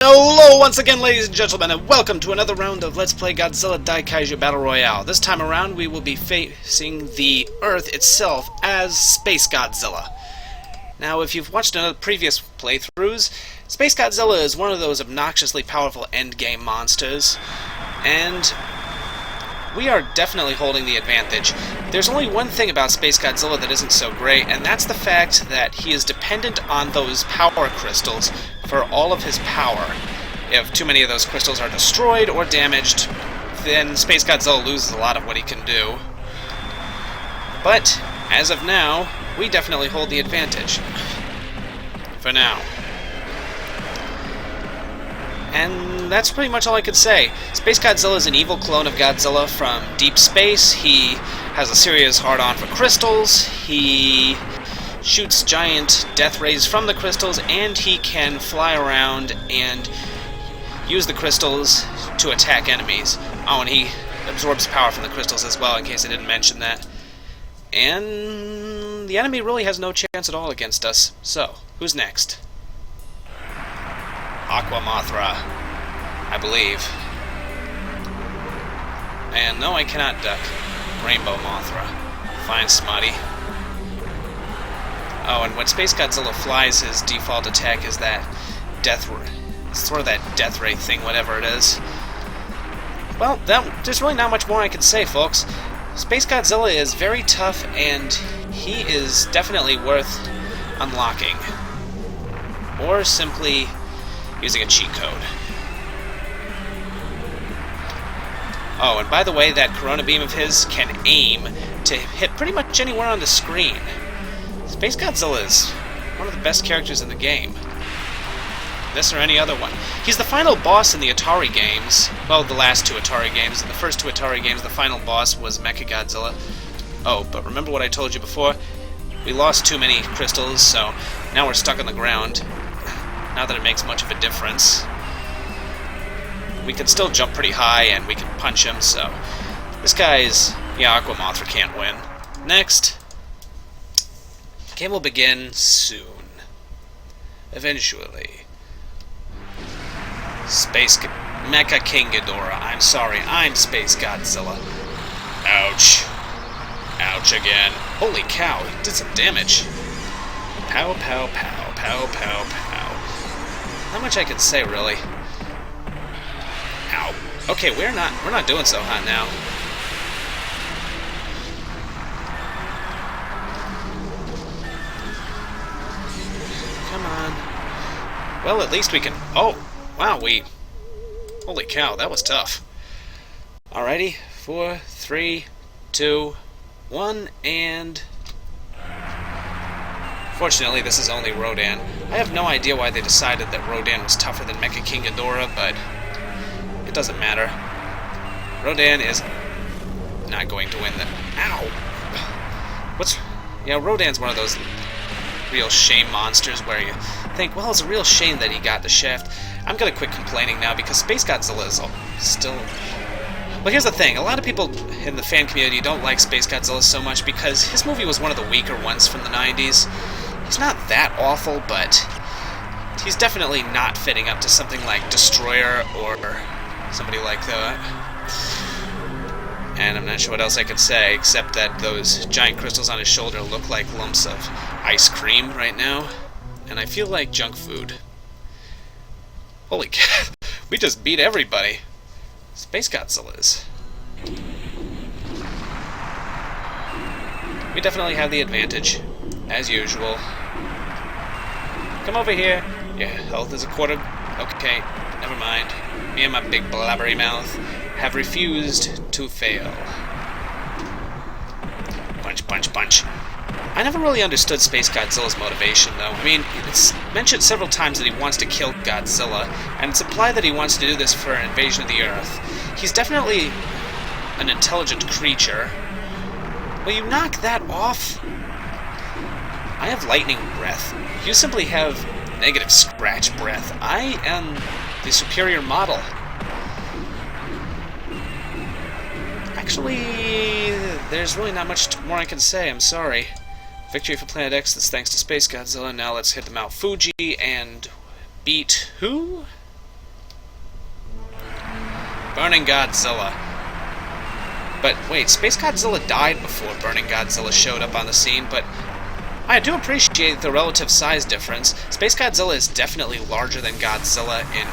Hello once again, ladies and gentlemen, and welcome to another round of Let's Play Godzilla Daikaiju Battle Royale. This time around we will be facing the Earth itself as Spacegodzilla. Now, if you've watched previous playthroughs, Spacegodzilla is one of those obnoxiously powerful endgame monsters, and we are definitely holding the advantage. There's only one thing about Spacegodzilla that isn't so great, and that's the fact that he is dependent on those power crystals for all of his power. If too many of those crystals are destroyed or damaged, then Spacegodzilla loses a lot of what he can do. But, as of now, we definitely hold the advantage. For now. And that's pretty much all I could say. Spacegodzilla is an evil clone of Godzilla from deep space. He has a serious hard-on for crystals. He shoots giant death rays from the crystals, and he can fly around and use the crystals to attack enemies. Oh, and he absorbs power from the crystals as well, in case I didn't mention that. And the enemy really has no chance at all against us. So, who's next? Aqua Mothra, I believe. And no, I cannot duck. Rainbow Mothra. Fine, Smutty. Oh, and when Spacegodzilla flies, his default attack is that sort of that death ray thing, whatever it is. Well, there's really not much more I can say, folks. Spacegodzilla is very tough, and he is definitely worth unlocking. Or simply using a cheat code. Oh, and by the way, that Corona Beam of his can aim to hit pretty much anywhere on the screen. Spacegodzilla is one of the best characters in the game. This or any other one. He's the final boss in the Atari games. Well, the last two Atari games. In the first two Atari games, the final boss was Mechagodzilla. Oh, but remember what I told you before? We lost too many crystals, so now we're stuck on the ground. Not that it makes much of a difference. We can still jump pretty high, and we can punch him, so this guy's... yeah, Aqua Mothra can't win. Next. Game will begin soon. Eventually. Mecha King Ghidorah. I'm sorry, I'm Spacegodzilla. Ouch. Ouch again. Holy cow, he did some damage. Pow, pow, pow, pow, pow, pow. Not much I can say, really. Ow. Okay, we're not doing so hot now. Come on. Well, at least we can... oh, wow, holy cow, that was tough. Alrighty, 4, 3, 2, 1, and... fortunately, this is only Rodan. I have no idea why they decided that Rodan was tougher than Mecha King Ghidorah, but it doesn't matter. Rodan is not going to win the... ow! Yeah, Rodan's one of those real shame monsters where you think, well, it's a real shame that he got the shaft. I'm gonna quit complaining now because Spacegodzilla is still... well, here's the thing. A lot of people in the fan community don't like Spacegodzilla so much because his movie was one of the weaker ones from the 90s. He's not that awful, but he's definitely not fitting up to something like Destroyer or somebody like that. And I'm not sure what else I could say, except that those giant crystals on his shoulder look like lumps of ice cream right now. And I feel like junk food. Holy cow, we just beat everybody. Spacegodzilla is. We definitely have the advantage, as usual. Come over here. Your health is a quarter. Okay, never mind. Me and my big blabbery mouth have refused to fail. Punch, punch, punch. I never really understood Spacegodzilla's motivation, though. I mean, it's mentioned several times that he wants to kill Godzilla, and it's implied that he wants to do this for an invasion of the Earth. He's definitely an intelligent creature. Will you knock that off? I have lightning breath. You simply have negative scratch breath. I am the superior model. Actually, there's really not much more I can say. I'm sorry. Victory for Planet X, that's thanks to Spacegodzilla. Now let's hit the Mount Fuji and beat who? Burning Godzilla. But wait, Spacegodzilla died before Burning Godzilla showed up on the scene, but I do appreciate the relative size difference. Spacegodzilla is definitely larger than Godzilla in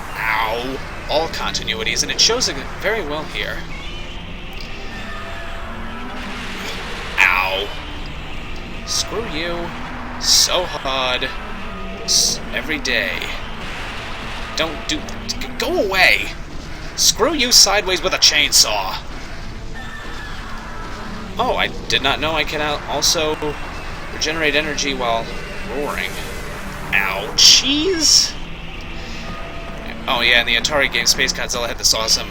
all continuities, and it shows it very well here. Ow. Screw you. So hard. Every day. Don't do... Go away! Screw you sideways with a chainsaw! Oh, I did not know I can also regenerate energy while roaring. Ouchies! Oh yeah, in the Atari game, Spacegodzilla had this awesome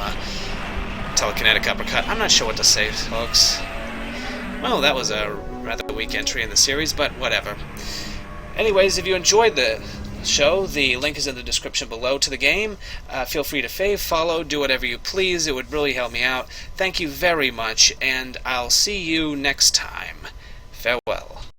telekinetic uppercut. I'm not sure what to say, folks. Well, that was a rather weak entry in the series, but whatever. Anyways, if you enjoyed the show, the link is in the description below to the game. Feel free to fave, follow, do whatever you please. It would really help me out. Thank you very much, and I'll see you next time. Farewell.